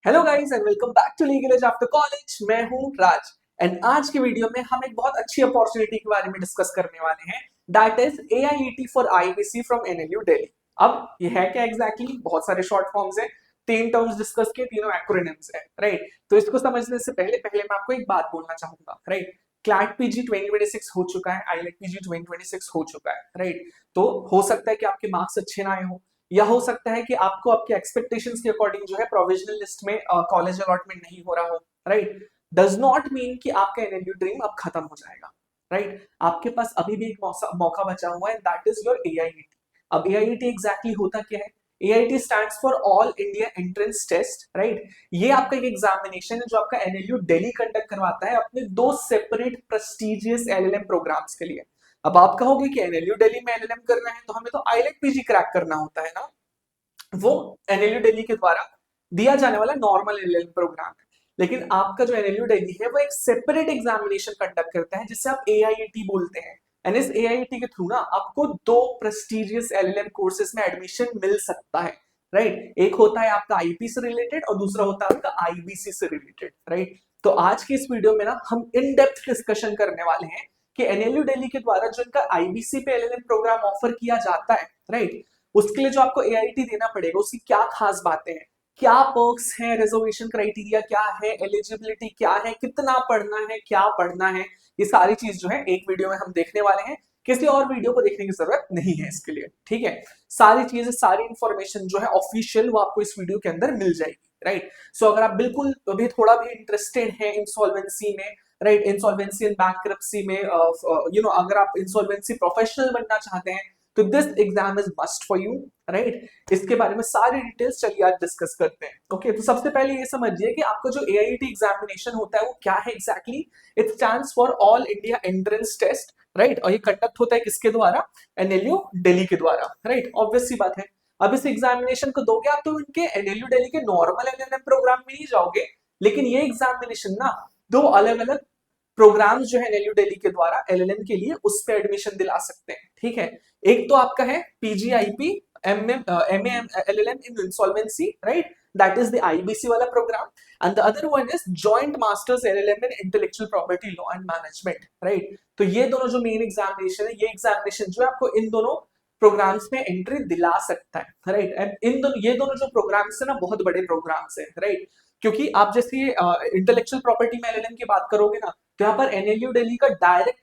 Hello guys and welcome back to legal edge after college. मैं हूं राज and आज की वीडियो में हम एक बहुत अच्छी अपॉर्चुनिटी के बारे में डिस्कस करने वाले हैं, that is AIET for IBC from NLU Delhi. अब ये है क्या एग्जैक्टली? बहुत सारे शॉर्ट फॉर्म्स हैं, तीन टर्म्स डिस्कस किए, तीनों एक्रोनिम्स हैं, राइट? तो इसको समझने से पहले पहले मैं आपको एक बात बोलना चाहूंगा, राइट? क्लैट पीजी 2026 हो चुका है, आईलेट पीजी 2026 हो चुका है, राइट? तो हो सकता है कि आपके मार्क्स अच्छे ना आए हो, या हो सकता है कि आपको आपके एक्सपेक्टेशंस के अकॉर्डिंग जो है प्रोविजनल लिस्ट में कॉलेज अलॉटमेंट नहीं हो रहा हो, राइट? डज नॉट मीन कि आपका एनएलयू ड्रीम अब खत्म हो जाएगा, राइट? आपके पास अभी भी एक मौका बचा हुआ है, दैट इज योर एआईईटी। अब एआईईटी एग्जैक्टली होता क्या है? AIET stands for all India entrance test, right? ये आपका एक एग्जामिनेशन है जो आपका एनएलयू दिल्ली कंडक्ट करवाता है अपने दो सेपरेट प्रेस्टिजियस एलएलएम प्रोग्राम्स के लिए। अब आप कहोगे कि एनएलयू दिल्ली में एलएलएम करना है तो हमें तो आईलेट पीजी क्रैक करना होता है ना। वो एनएलयू दिल्ली के द्वारा दिया जाने वाला नॉर्मल एलएलएम प्रोग्राम है, लेकिन आपका जो एनएलयू दिल्ली है वो एक सेपरेट एग्जामिनेशन कंडक्ट करता है जिसे आप एआईईटी बोलते हैं। एंड इस एआईईटी के थ्रू ना आपको दो प्रेस्टिजियस एलएलएम कोर्सेज में एडमिशन मिल सकता है, राइट? एक होता है आपका आईपी से रिलेटेड और दूसरा होता है आपका आईबीसी से रिलेटेड, राइट? तो आज की इस वीडियो में ना हम इन डेप्थ डिस्कशन करने वाले हैं कि एनएलयू दिल्ली के द्वारा जो इनका आईबीसी पे एलएलएम प्रोग्राम ऑफर किया जाता है, राइट, उसके लिए जो आपको एआईटी देना पड़ेगा उसकी क्या खास बातें हैं, क्या पर्क्स हैं, रिजर्वेशन क्राइटेरिया क्या है, एलिजिबिलिटी क्या है, कितना पढ़ना है, क्या पढ़ना है, ये सारी चीज जो है एक वीडियो में हम देखने वाले हैं। किसी और वीडियो को देखने की जरूरत नहीं है इसके लिए, ठीक है? सारी चीजें, सारी इंफॉर्मेशन जो है ऑफिशियल वो आपको इस वीडियो के अंदर मिल जाएगी, राइट? सो अगर आप बिल्कुल अभी थोड़ा भी इंटरेस्टेड हैं इंसॉल्वेंसी में, राइट, इंसॉल्वेंसी एंड बैंक्रप्सी में, अगर आप इंसॉल्वेंसी प्रोफेशनल बनना चाहते हैं तो this exam is must for you, right? इसके बारे में सारी डिटेल्स चलिए आज डिस्कस करते हैं। ओके, तो सबसे पहले ये समझिए कि आपका जो एआईटी एग्जामिनेशन होता है वो क्या है exactly. It stands for all India entrance test, right? और ये कंडक्ट होता है किसके द्वारा? एनएलयू दिल्ली के द्वारा, राइट? ऑब्वियस सी बात है। अब इस एग्जामिनेशन को दोगे आप तो इनके एनएलयू दिल्ली के नॉर्मल एलएलएम प्रोग्राम में नहीं जाओगे, लेकिन ये एग्जामिनेशन ना दो अलग अलग प्रोग्राम्स जो है एनएलयू दिल्ली के द्वारा एलएलएम के लिए उस पे एडमिशन दिला सकते हैं, ठीक है? एक तो आपका है PGIP MA LLM in insolvency, right? That is the IBC वाला program. And the other one is joint masters LLM in intellectual property law and management, right? तो ये दोनों जो मेन एग्जामिनेशन है, ये एग्जामिनेशन जो है आपको इन दोनों प्रोग्राम्स में एंट्री दिला सकता है, राइट? एंड ये दोनों जो प्रोग्राम्स है ना बहुत बड़े प्रोग्राम्स है, राइट? क्योंकि आप जैसे इंटेलेक्चुअल प्रॉपर्टी में एलएलएम की बात करोगे ना तो यहाँ पर एनएलयू दिल्ली का डायरेक्ट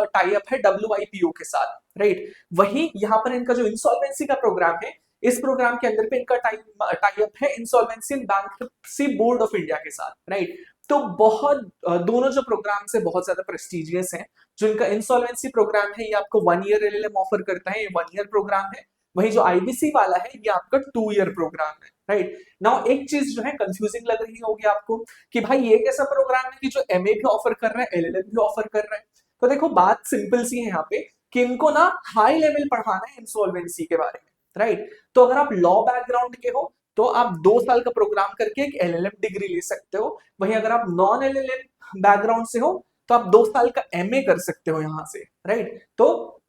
टाई अप है डब्ल्यूआईपीओ के साथ, राइट? वही यहाँ पर इनका जो इंसॉल्वेंसी का प्रोग्राम है, इस प्रोग्राम के अंदर पे इनका टाई अप है insolvency and bankruptcy board of India के साथ, राइट? तो बहुत दोनों जो प्रोग्राम्स है बहुत ज्यादा प्रेस्टिजियस हैं। जो इनका इंसॉल्वेंसी प्रोग्राम है ये आपको 1 ईयर एलएलएम ऑफर करता है, ये 1 ईयर प्रोग्राम है। वही जो आईबीसी वाला है ये आपका 2 ईयर प्रोग्राम है, राइट? नाउ एक चीज जो है कंफ्यूजिंग लग रही होगी आपको कि भाई ये कैसा प्रोग्राम है कि जो एमए भी ऑफर कर रहा है एलएलएम भी ऑफर कर रहा है। तो देखो बात सिंपल सी है यहाँ पे कि इनको ना हाई लेवल पढ़ाना है इंसॉल्वेंसी के बारे में, राइट? तो अगर आप लॉ बैकग्राउंड के हो तो आप 2 साल का प्रोग्राम करके एक एलएलएम डिग्री ले सकते हो। वहीं अगर आप नॉन एलएलएम बैकग्राउंड से हो तो आप 2 साल का एमए कर सकते हो यहाँ से, राइट? तो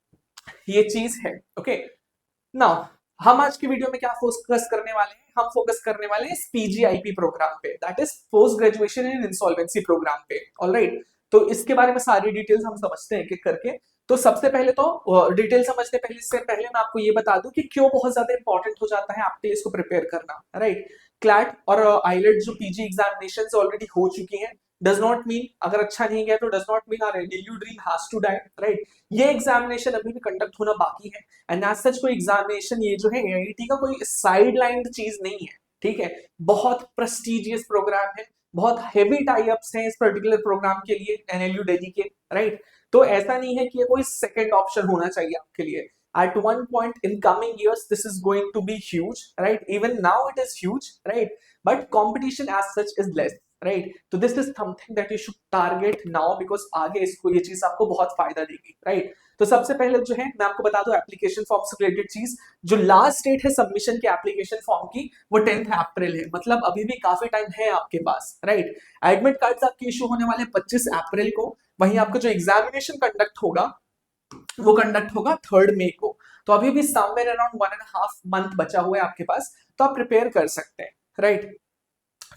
ये चीज है, ओके? नाउ हम आज की वीडियो में क्या फोकस करने वाले हैं? हम फोकस करने वाले हैं पीजीआईपी प्रोग्राम पे, that is post graduation in insolvency program पे, ऑलराइट? तो इसके बारे में सारी डिटेल्स हम समझते हैं एक करके। तो सबसे पहले तो डिटेल समझने पहले से पहले मैं आपको ये बता दूं कि क्यों बहुत ज्यादा इंपॉर्टेंट हो जाता है आपके लिए इसको प्रिपेयर करना, राइट? क्लैट और आईलेट जो पीजी एग्जामिनेशन ऑलरेडी हो चुकी हैं, डज नॉट मीन अगर अच्छा नहीं गया तो does not mean our NLU dream has to die, right? ये एग्जामिनेशन अभी भी कंडक्ट होना बाकी है। एंड एज सच कोई एग्जामिनेशन ये जो है एआईटी का कोई साइड लाइन चीज नहीं है, ठीक है? बहुत प्रेस्टिजियस प्रोग्राम है, बहुत हेवी टाई अप्स हैं इस पर्टिकुलर प्रोग्राम के लिए एनएलयू दिल्ली के, राइट? तो ऐसा नहीं है कि ये कोई सेकंड ऑप्शन होना चाहिए आपके लिए। At one point in coming years, this is going to be huge, right? Even now it is huge, right? But competition as such is less, right? तो this is something that you should target now because आगे इसको ये चीज आपको बहुत फायदा देगी, right? तो सबसे पहले जो है मैं आपको बता दूं एप्लीकेशन फॉर्म से रिलेटेड चीज, जो लास्ट डेट है सबमिशन के एप्लीकेशन फॉर्म की वो 10 अप्रैल है, मतलब अभी भी काफी टाइम है आपके पास, राइट? एडमिट कार्ड्स आपके इशू होने वाले 25 अप्रैल को। वहीं आपका जो एग्जामिनेशन कंडक्ट होगा वो कंडक्ट होगा 3 मई को। तो अभी भी समवेयर अराउंड 1.5 मंथ बचा हुआ है आपके पास, तो आप प्रिपेयर कर सकते हैं, राइट?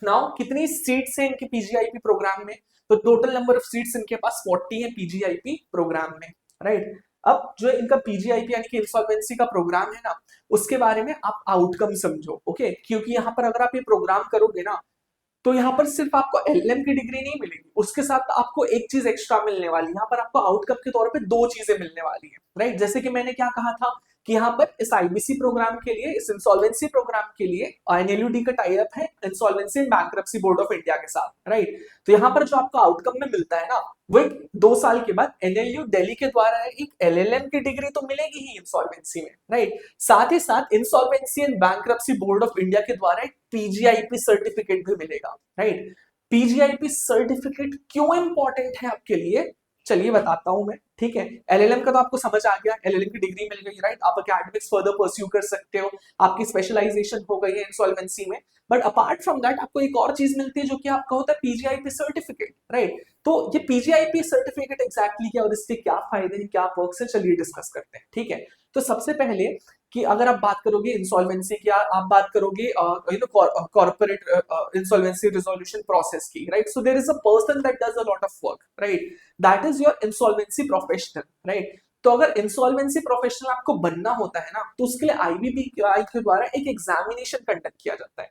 नाउ कितनी सीट्स हैं इनके पीजीआईपी प्रोग्राम में? तो टोटल नंबर ऑफ सीट्स इनके पास 40 है पीजीआईपी प्रोग्राम में, राइट। अब जो इनका पीजीआईपी यानी कि इंसॉल्वेंसी का प्रोग्राम है ना, उसके बारे में आप आउटकम समझो, ओके। क्योंकि यहाँ पर अगर आप ये प्रोग्राम करोगे ना, तो यहाँ पर सिर्फ आपको एलएलएम की डिग्री नहीं मिलेगी, उसके साथ आपको एक चीज एक्स्ट्रा मिलने वाली है। यहाँ पर आपको आउटकम के तौर पे दो चीजें मिलने वाली है, राइट। जैसे कि मैंने क्या कहा था कि यहाँ पर इस आईबीसी प्रोग्राम के लिए, इस इंसॉल्वेंसी प्रोग्राम के लिए एनएलयूडी का टाई अप है insolvency and bankruptcy board of India के साथ, राइट। तो यहाँ पर जो आपको आउटकम में मिलता है ना, वो 2 साल के बाद एनएलयू दिल्ली के द्वारा एक एलएलएम की डिग्री तो मिलेगी ही इंसॉल्वेंसी में, राइट। साथ ही साथ insolvency and bankruptcy board of India के द्वारा एक पीजीआईपी सर्टिफिकेट भी मिलेगा, राइट। पीजीआईपी सर्टिफिकेट क्यों इंपॉर्टेंट है आपके लिए, चलिए बताता हूं मैं, ठीक है। एलएलएम का तो आपको समझ आ गया, एलएलएम की डिग्री मिल गई, राइट। आप एकेडमिक्स फर्दर परस्यू कर सकते हो, आपकी स्पेशलाइजेशन हो गई है इंसॉल्वेंसी में। बट अपार्ट फ्रॉम दैट आपको एक और चीज मिलती है जो कि आपका होता है पीजीआईपी सर्टिफिकेट, राइट। तो ये पीजीआईपी सर्टिफिकेट एग्जैक्टली क्या और इसके क्या फायदे हैं, क्या वर्क्स है, चलिए डिस्कस करते हैं, ठीक है। तो सबसे पहले कि अगर आप बात करोगे इंसॉल्वेंसी की, आप बात करोगे कॉर्पोरेट इंसॉल्वेंसी रिजोल्यूशन प्रोसेस की, right. So there is a person that does a lot of work, right, that is your insolvency professional, right. तो अगर इंसॉल्वेंसी प्रोफेशनल आपको बनना होता है ना, तो उसके लिए आईबीपीआई के द्वारा एक एग्जामिनेशन कंडक्ट किया जाता है।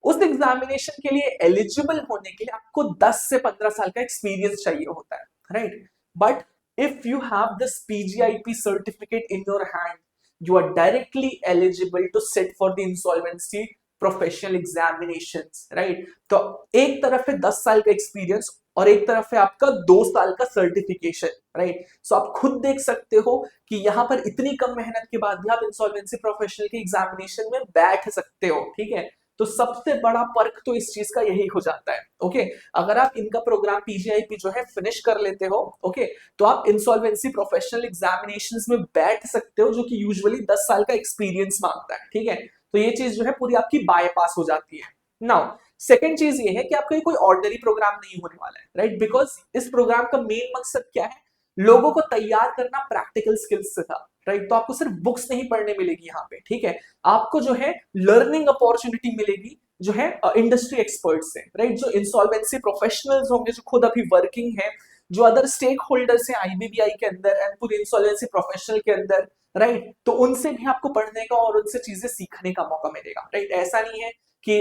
उस एग्जामिनेशन के लिए एलिजिबल होने के लिए आपको 10 से 15 साल का एक्सपीरियंस चाहिए होता है, right. But if you have this PGIP certificate in your hand, you are directly eligible to sit for the insolvency professional examinations, right। तो एक तरफ है 10 साल का एक्सपीरियंस और एक तरफ है आपका 2 साल का सर्टिफिकेशन, राइट। सो आप खुद देख सकते हो कि यहाँ पर इतनी कम मेहनत के बाद भी आप इंसॉल्वेंसी प्रोफेशनल के एग्जामिनेशन में बैठ सकते हो, ठीक है। तो सबसे बड़ा पर्क तो इस चीज का यही हो जाता है, ओके। अगर आप इनका प्रोग्राम पीजीआईपी जो है फिनिश कर लेते हो, ओके, तो आप इंसॉल्वेंसी प्रोफेशनल एग्जामिनेशंस में बैठ सकते हो, जो कि यूजुअली 10 साल का एक्सपीरियंस मांगता है, ठीक है। तो ये चीज जो है पूरी आपकी बायपास हो जाती है। नाउ सेकंड चीज ये है कि आपका कोई ऑर्डिनरी प्रोग्राम नहीं होने वाला है, राइट। बिकॉज इस प्रोग्राम का मेन मकसद क्या है, लोगों को तैयार करना प्रैक्टिकल स्किल्स से था, राइट। तो आपको सिर्फ बुक्स नहीं पढ़ने मिलेगी यहाँ पे, ठीक है। आपको जो है लर्निंग अपॉर्चुनिटी मिलेगी जो है इंडस्ट्री एक्सपर्ट से, राइट। जो इंसॉल्वेंसी प्रोफेशनल्स होंगे जो खुद अभी वर्किंग है, जो अदर स्टेक होल्डर्स हैं आईबीबीआई के अंदर एंड पूरी इंसॉल्वेंसी प्रोफेशनल के अंदर, राइट। तो उनसे भी आपको पढ़ने का और उनसे चीजें सीखने का मौका मिलेगा, राइट। ऐसा नहीं है कि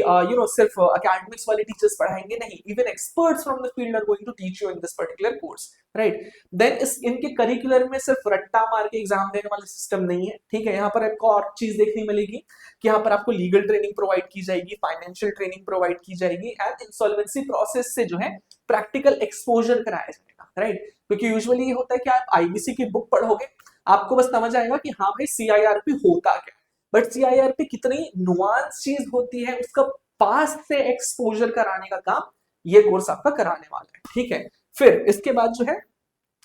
सिर्फ एकेडमिक्स वाले टीचर्स पढ़ाएंगे, नहीं, even experts from the field are going to teach you in this particular course, right. Then इस इनके करिकुलर में सिर्फ रट्टा मार के एग्जाम देने वाला सिस्टम नहीं है, ठीक है। यहाँ पर आपको और चीज देखने मिलेगी कि यहाँ पर आपको लीगल ट्रेनिंग प्रोवाइड की जाएगी, फाइनेंशियल ट्रेनिंग प्रोवाइड की जाएगी एंड इंसॉल्वेंसी प्रोसेस से जो है प्रैक्टिकल एक्सपोजर कराया जाएगा, राइट। क्योंकि यूजुअली ये होता है कि आप आईबीसी की बुक पढ़ोगे, आपको बस समझ आएगा कि हाँ भाई सीआईआरपी होता क्या, बट सीआईआरपी कितनी नुआंस चीज होती है उसका पास से एक्सपोजर कराने का काम ये कोर्स आपका कराने वाला है, ठीक है। फिर इसके बाद जो है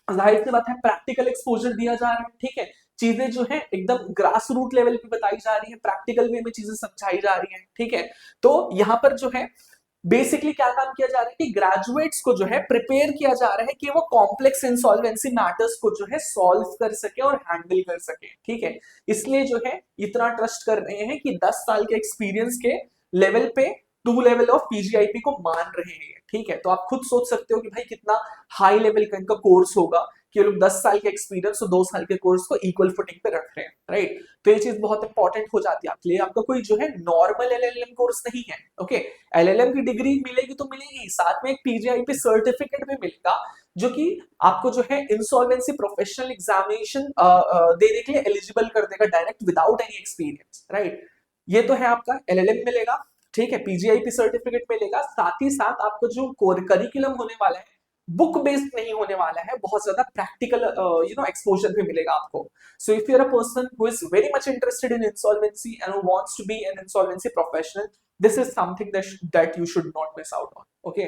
जाहिर सी बात है प्रैक्टिकल एक्सपोजर दिया जा रहा है, ठीक है। चीजें जो है एकदम ग्रास रूट लेवल पे बताई जा रही है, प्रैक्टिकल वे में चीजें समझाई जा रही है, ठीक है। तो यहाँ पर जो है बेसिकली क्या काम किया जा रहा है कि ग्रेजुएट्स को जो है प्रिपेयर किया जा रहा है कि वो कॉम्प्लेक्स इंसॉल्वेंसी मैटर्स को जो है सॉल्व कर सके और हैंडल कर सके, ठीक है। इसलिए जो है इतना ट्रस्ट कर रहे हैं कि 10 साल के एक्सपीरियंस के लेवल पे 2 लेवल ऑफ पीजीआईपी को मान रहे हैं, ठीक है। तो आप खुद सोच सकते हो कि भाई कितना हाई लेवल का इनका कोर्स होगा कि लोग 10 साल के एक्सपीरियंस और 2 साल के कोर्स को इक्वल फुटिंग पे रख रहे हैं, राइट। तो ये चीज बहुत इंपॉर्टेंट हो जाती है आपके लिए। आपका कोई जो है नॉर्मल एलएलएम कोर्स नहीं है, ओके। एलएलएम की डिग्री मिलेगी तो मिलेगी, साथ में एक पीजीआईपी सर्टिफिकेट भी मिलेगा जो कि आपको जो है इंसॉल्वेंसी प्रोफेशनल एग्जामिनेशन देने के लिए एलिजिबल कर देगा direct without any experience, right. ये तो है आपका एलएलएम मिलेगा, ठीक है, पीजीआईपी सर्टिफिकेट मिलेगा। साथ ही साथ आपको जो करिकुलम होने वाला है बुक बेस्ड नहीं होने वाला है, बहुत ज्यादा प्रैक्टिकल एक्सपोजर भी मिलेगा आपको। So if you are a person who is very much interested in insolvency and who wants to be an insolvency professional, this is something that you should not miss out on, okay.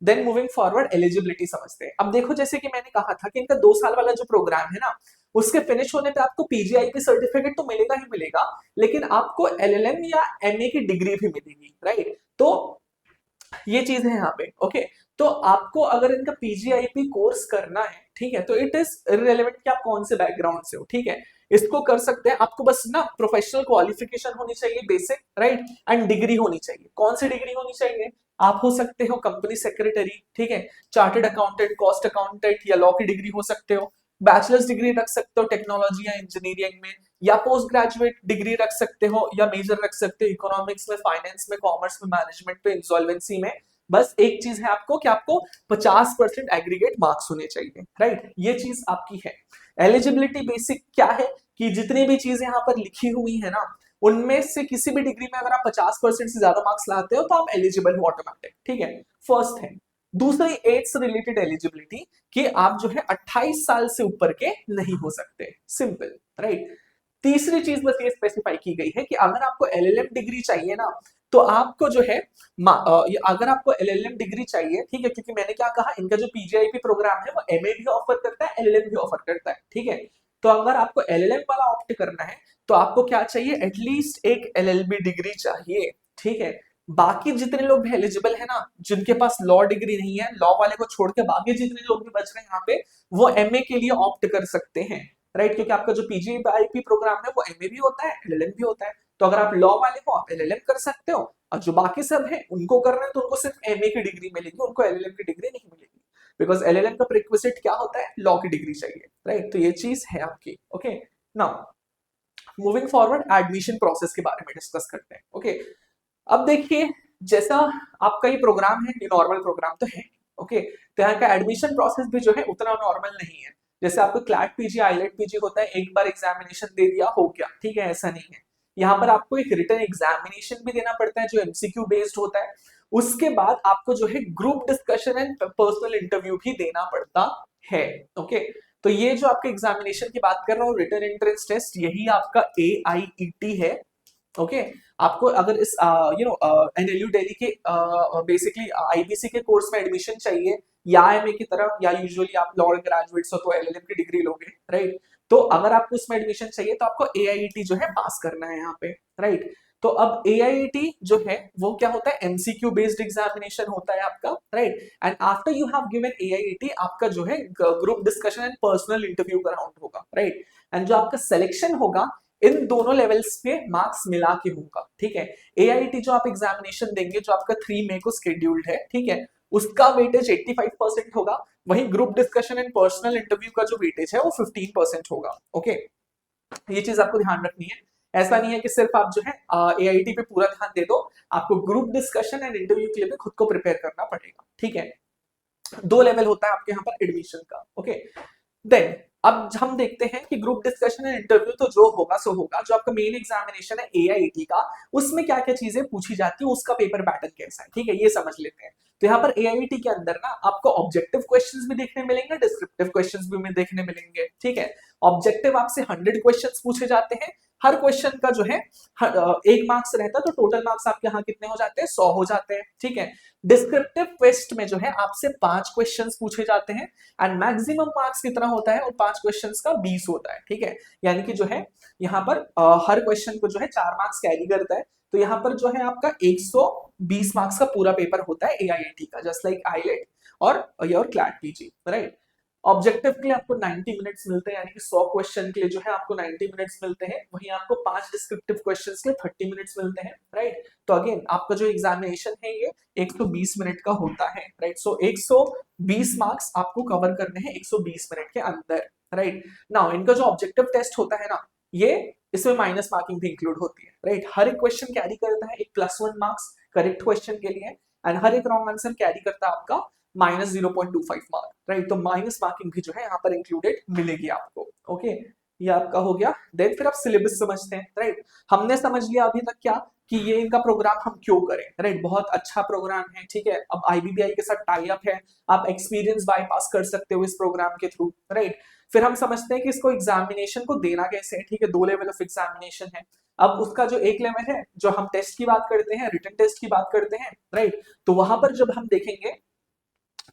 Then moving forward eligibility समझते हैं। अब देखो जैसे कि मैंने कहा था कि इनका 2 साल वाला जो प्रोग्राम है ना, उसके फिनिश होने पे आपको पीजीआईपी सर्टिफिकेट तो मिलेगा ही मिलेगा, लेकिन आपको एलएलएम या एमए की डिग्री भी मिलेगी, राइट। तो ये चीज है यहाँ पे, ओके। तो आपको अगर इनका पीजीआईपी कोर्स करना है, ठीक है, तो इट इज इररिलेवेंट कि आप कौन से बैकग्राउंड से हो, ठीक है। इसको कर सकते हैं, आपको बस ना प्रोफेशनल क्वालिफिकेशन होनी चाहिए बेसिक, राइट, एंड डिग्री होनी चाहिए। कौन सी डिग्री होनी चाहिए? आप हो सकते हो कंपनी सेक्रेटरी, ठीक है, चार्टर्ड अकाउंटेंट, कॉस्ट अकाउंटेंट या लॉ की डिग्री हो सकते हो, बैचलर्स डिग्री रख सकते हो टेक्नोलॉजी या इंजीनियरिंग में, या पोस्ट ग्रेजुएट डिग्री रख सकते हो, या मेजर रख सकते हो इकोनॉमिक्स में, फाइनेंस में, कॉमर्स में, मैनेजमेंट में, इंसॉल्वेंसी में। बस एक चीज है आपको कि आपको 50% एग्रीगेट मार्क्स होने चाहिए, राइट, ये चीज आपकी है। एलिजिबिलिटी बेसिक क्या है कि जितनी भी चीजें यहाँ पर लिखी हुई है ना, उनमें से किसी भी डिग्री में अगर आप 50% से ज्यादा मार्क्स लाते हो तो आप एलिजिबल हो ऑटोमेटिक, ठीक है, फर्स्ट है। दूसरी एज से रिलेटेड एलिजिबिलिटी कि आप जो है 28 साल से ऊपर के नहीं हो सकते, सिंपल, राइट। तीसरी चीज बस ये स्पेसिफाई की गई है कि अगर आपको एलएलएम डिग्री चाहिए ना, तो आपको जो है अगर आपको एलएलएम डिग्री चाहिए, ठीक है, क्योंकि मैंने क्या कहा, इनका जो पीजीआईपी प्रोग्राम है वो एमए भी ऑफर करता है, एलएलएम भी ऑफर करता है, ठीक है। तो अगर आपको एलएलएम वाला ऑप्ट करना है तो आपको क्या चाहिए, एटलीस्ट एक एलएलबी डिग्री चाहिए, ठीक है। बाकी जितने लोग भी एलिजिबल है ना, जिनके पास लॉ डिग्री नहीं है, लॉ वाले को छोड़ के बाकी जितने लोग भी बच रहे हैं यहाँ पे, वो एमए के लिए ऑप्ट कर सकते हैं, राइट, क्योंकि आपका जो पीजीआईपी प्रोग्राम है वो एमए भी होता है, एलएलएम भी होता है। तो अगर आप लॉ वाले हो आप एलएलएम कर सकते हो, और जो बाकी सब है उनको करना है तो उनको सिर्फ एमए की डिग्री मिलेगी, उनको एलएलएम की डिग्री नहीं मिलेगी, बिकॉज एलएलएम का प्रीरिक्विजिट क्या होता है, लॉ की डिग्री चाहिए, राइट। तो ये चीज है आपकी, okay. Now moving forward admission process के बारे में डिस्कस करते हैं, ओके। अब देखिए, जैसा आपका ये प्रोग्राम है, ये नॉर्मल प्रोग्राम तो है, ओके। तो यहाँ का एडमिशन प्रोसेस भी जो है उतना नॉर्मल नहीं है। जैसे आपको क्लैट पीजी, आईलेट पीजी होता है, एक बार एग्जामिनेशन दे दिया हो गया, ठीक है, ऐसा नहीं है। यहाँ पर आपको एक रिटन एग्जामिनेशन भी देना पड़ता है जो एमसीक्यू बेस्ड होता है। उसके बाद आपको जो है group discussion and personal interview भी देना पड़ता है, ओके। तो ये जो आपके एग्जामिनेशन की बात कर रहा हूँ, रिटन एंट्रेंस टेस्ट, यही आपका AIET है, ओके। आपको अगर इस एनएलयू दिल्ली के बेसिकली आईबीसी के कोर्स में एडमिशन चाहिए, या एमए की तरफ, या यूजुअली आप लॉ ग्रेजुएट्स हो तो एलएलएम की डिग्री लोगे, राइट। तो अगर आपको इसमें एडमिशन चाहिए तो आपको AIET जो है पास करना है यहाँ पे, राइट। तो अब AIET जो है वो क्या होता है, एमसीक्यू बेस्ड एग्जामिनेशन होता है आपका, right. And after you have given AIET, आपका जो है group discussion and personal interview का राउंड होगा, राइट। एंड जो आपका सिलेक्शन होगा इन दोनों लेवल्स पे मार्क्स मिला के होगा, ठीक है। AIT जो आप एग्जामिनेशन देंगे, जो आपका 3 मई को शेड्यूल्ड है, ठीक है, उसका वेटेज 85% होगा, वहीं group discussion and personal interview का जो वेटेज है वो 15% होगा, ओके। ये चीज आपको ध्यान रखनी है। ऐसा नहीं है कि सिर्फ आप जो है AIT पे पूरा ध्यान दे दो, आपको ग्रुप डिस्कशन एंड इंटरव्यू के लिए भी खुद को प्रिपेयर करना पड़ेगा, ठीक है। 2 लेवल होता है आपके यहाँ पर एडमिशन का, ओके। देन अब हम देखते हैं कि ग्रुप डिस्कशन एंड इंटरव्यू तो जो होगा सो होगा, जो आपका मेन एग्जामिनेशन है AIT का, उसमें क्या क्या चीजें पूछी जाती है, उसका पेपर पैटर्न कैसा है, ठीक है, ये समझ लेते हैं। तो यहाँ पर AIT के अंदर ना आपको ऑब्जेक्टिव क्वेश्चंस भी देखने मिलेंगे, डिस्क्रिप्टिव क्वेश्चंस भी देखने मिलेंगे, ठीक है। ऑब्जेक्टिव आपसे 100 क्वेश्चंस पूछे जाते हैं, हर क्वेश्चन का जो है 1 मार्क्स रहता है, तो टोटल मार्क्स आपके यहाँ कितने हो जाते हैं, 100 हो जाते हैं, ठीक है। डिस्क्रिप्टिव टेस्ट में जो है आपसे 5 क्वेश्चंस पूछे जाते हैं, एंड मैक्सिमम मार्क्स कितना होता है, और 5 क्वेश्चंस का 20 होता है, ठीक है। यानी कि जो है यहाँ पर हर क्वेश्चन को जो है 4 मार्क्स कैरी करता है, तो यहाँ पर जो है आपका 120 मार्क्स का पूरा पेपर होता है AIIT का, जस्ट लाइक आईलेट और your CLAT PG, right. Objective के लिए आपको 90 मिनट्स मिलते हैं, यानी कि 100 क्वेश्चन के लिए जो है आपको 90 मिनट्स मिलते हैं, वहीं आपको 5 डिस्क्रिप्टिव क्वेश्चंस के लिए 30 मिनट्स मिलते हैं, राइट। तो अगेन आपका जो एग्जामिनेशन है ये 120 मिनट का होता है, राइट। सो 120 मार्क्स आपको कवर करने हैं 120 मिनट के अंदर, राइट। नाउ इनका जो ऑब्जेक्टिव टेस्ट होता है ना, ये इसमें माइनस मार्किंग भी इंक्लूड होती है, राइट। हर एक क्वेश्चन कैरी करता है एक +1 मार्क्स करेक्ट क्वेश्चन के लिए, एंड हर एक रॉन्ग आंसर कैरी करता है आपका -0.25 मार्क, राइट। तो माइनस मार्किंग भी जो है यहाँ पर इंक्लूडेड मिलेगी आपको, ओके। ये आपका हो गया। देन फिर आप सिलेबस समझते हैं, राइट। हमने समझ लिया अभी तक क्या कि ये इनका प्रोग्राम हम क्यों करें, राइट। बहुत अच्छा प्रोग्राम है, ठीक है। अब IBPI के साथ टाई अप है, आप एक्सपीरियंस बाईपास कर सकते हो इस प्रोग्राम के थ्रू, राइट। फिर हम समझते हैं कि इसको एग्जामिनेशन को देना कैसे है, ठीक है। 2 लेवल ऑफ एग्जामिनेशन है। अब उसका जो एक लेवल है, जो हम टेस्ट की बात करते हैं, रिटन टेस्ट की बात करते हैं, राइट। तो वहां पर जब हम देखेंगे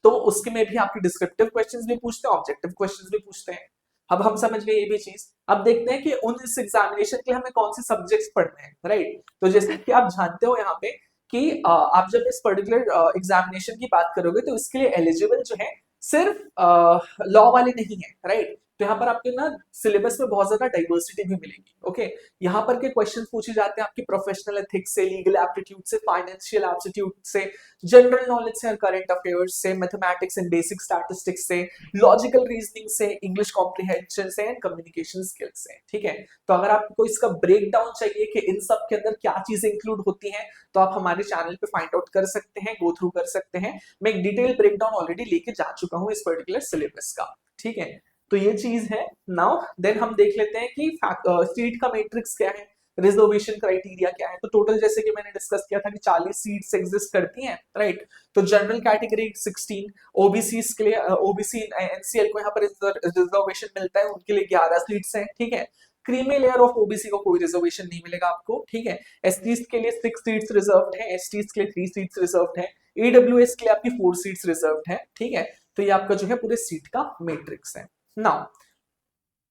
तो उसके में भी आपके डिस्क्रिप्टिव क्वेश्चंस भी पूछते हैं, ऑब्जेक्टिव क्वेश्चंस भी पूछते हैं। अब हम समझ गए ये भी चीज। अब देखते हैं कि इस एग्जामिनेशन के लिए हमें कौन से सब्जेक्ट्स पढ़ने हैं, राइट। तो जैसे कि आप जानते हो यहाँ पे कि आप जब इस पर्टिकुलर एग्जामिनेशन की बात करोगे तो इसके लिए एलिजिबल जो है सिर्फ लॉ वाले नहीं है, राइट। तो यहाँ पर आपके ना सिलेबस में बहुत ज्यादा डाइवर्सिटी भी मिलेगी। ओके, यहाँ पर के क्वेश्चन पूछे जाते हैं आपके प्रोफेशनल एथिक्स से, लीगल एप्टीट्यूड से, फाइनेंशियल एप्टीट्यूड से, जनरल नॉलेज से, करंट अफेयर्स से, मैथमेटिक्स एंड बेसिक स्टैटिस्टिक्स से, लॉजिकल रीजनिंग से, इंग्लिश कॉम्प्रिहेंशन से एंड कम्युनिकेशन स्किल्स से। ठीक है, तो अगर आपको इसका ब्रेक डाउन चाहिए कि इन सब के अंदर क्या चीजें इंक्लूड होती हैं, तो आप हमारे चैनल पे फाइंड आउट कर सकते हैं, गो थ्रू कर सकते हैं। मैं एक डिटेल ब्रेक डाउन ऑलरेडी लेके जा चुका हूँ इस पर्टिकुलर सिलेबस का। ठीक है, तो ये चीज है। नाउ देन हम देख लेते हैं कि सीट का मैट्रिक्स क्या है, रिजर्वेशन क्राइटेरिया क्या है। तो टोटल जैसे कि मैंने डिस्कस किया था कि 40 सीट्स एग्जिस्ट करती हैं, राइट। तो जनरल कैटेगरी 16, ओबीसी के लिए ओबीसी एनसीएल को यहाँ पर रिजर्वेशन मिलता है, उनके लिए 11 सीट्स हैं। ठीक है, क्रीमी लेयर ऑफ ओबीसी को कोई रिजर्वेशन नहीं मिलेगा आपको। ठीक है, एसटीज के लिए 6 सीट्स रिजर्व्ड है, एसटीज के लिए 3 सीट्स रिजर्व्ड है, ईडब्ल्यूएस के लिए आपकी 4 सीट्स रिजर्व्ड है। ठीक है, तो ये आपका जो है पूरे सीट का मैट्रिक्स है। नाउ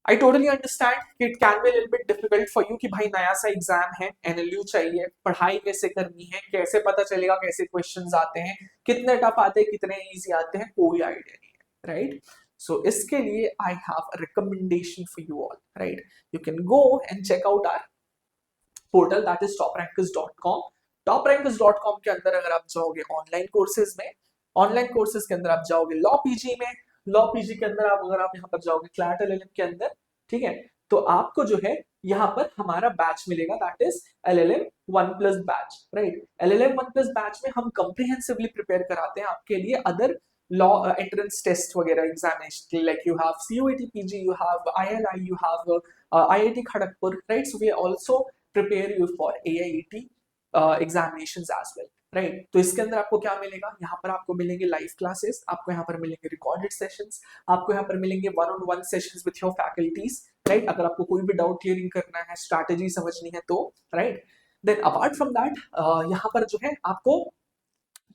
I totally understand कि it can be a little bit difficult for you कि भाई नया सा एग्जाम है, एनएलयू चाहिए, पढ़ाई कैसे करनी है, कैसे पता चलेगा कैसे क्वेश्चंस आते हैं, कितने टफ आते हैं, कितने इजी आते हैं, कोई आइडिया नहीं है, राइट। सो इसके लिए I have a recommendation for you all, right. You can go and check out our portal that is toprankers.com। toprankers.com के अंदर अगर आप जाओगे ऑनलाइन कोर्सेज में, ऑनलाइन कोर्सेज के अंदर आप जाओगे लॉ पीजी में, लॉ पीजी के अंदर आप अगर आप यहाँ पर जाओगे क्लैट एलएलएम के अंदर, ठीक है, तो आपको जो है यहाँ पर हमारा बैच मिलेगा that is LLM 1+ batch, right. LLM 1+ batch में हम कंप्रिहेंसिवली प्रिपेयर कराते हैं आपके लिए अदर लॉ एंट्रेंस टेस्ट वगैरह examination, like you have CUET PG, you have ILI, you have IIT Kharagpur, right. So we also prepare you for AIET examinations as well, right. तो इसके अंदर आपको क्या मिलेगा, यहाँ पर आपको मिलेंगे लाइव क्लासेस, आपको यहाँ पर मिलेंगे रिकॉर्डेड सेशंस, आपको यहाँ पर मिलेंगे 1-on-1 sessions with your faculties, right. अगर आपको कोई भी डाउट क्लियरिंग करना है, स्ट्रैटेजी समझनी है तो, right. Then apart from that यहाँ पर जो है आपको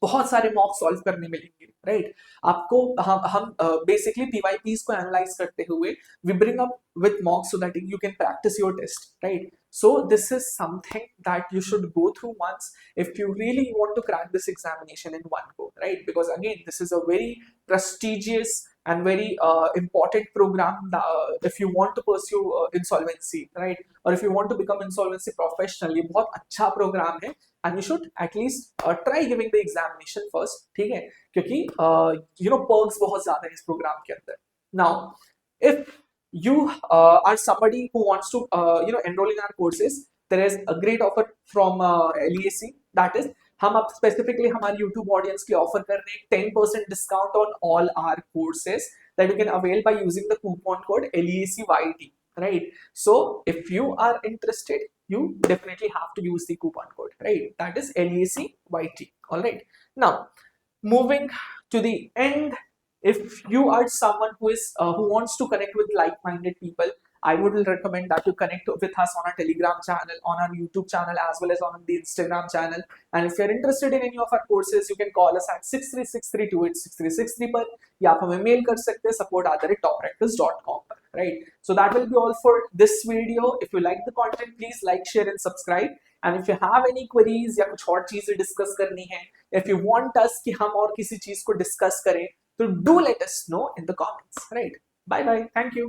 बहुत सारे मॉक सॉल्व करने मिलेंगे, राइट। आपको हम बेसिकली पीवाईपीस को एनालाइज करते हुए we bring up with mock so that you can practice your test, right. So this is something that you should go through once if you really want to crack this examination in one go, right? Because again, this is a very prestigious and very important program if you want to pursue insolvency, right? Or if you want to become insolvency professional, ये बहुत अच्छा program है and you should at least try giving the examination first, ठीक है? क्योंकि you know perks बहुत ज़्यादा है इस program के अंदर. Now, if you are somebody who wants to enroll in our courses, there is a great offer from LEAC, that is हम अब स्पेसिफिकली हमारे YouTube ऑडियंस के ऑफर कर रहे हैं 10% discount on all our courses that you can avail by using the coupon code LEACYT, right? So if you are interested, you definitely have to use the coupon code, right? That is LEACYT. All right, now moving to the end, if you are someone who wants to connect with like-minded people, I would recommend that you connect with us on our Telegram channel, on our YouTube channel, as well as on the Instagram channel. And if you're interested in any of our courses, you can call us at 6363286363 पर, या आप हमें mail कर सकते हैं support@toprankers.com पर, right? So that will be all for this video. If you like the content, please like, share and subscribe. And if you have any queries या कुछ और चीजें डिस्कस करनी है, if you want us कि हम और किसी चीज को डिस्कस करें, तो do let us know in the comments, right? Bye bye, thank you.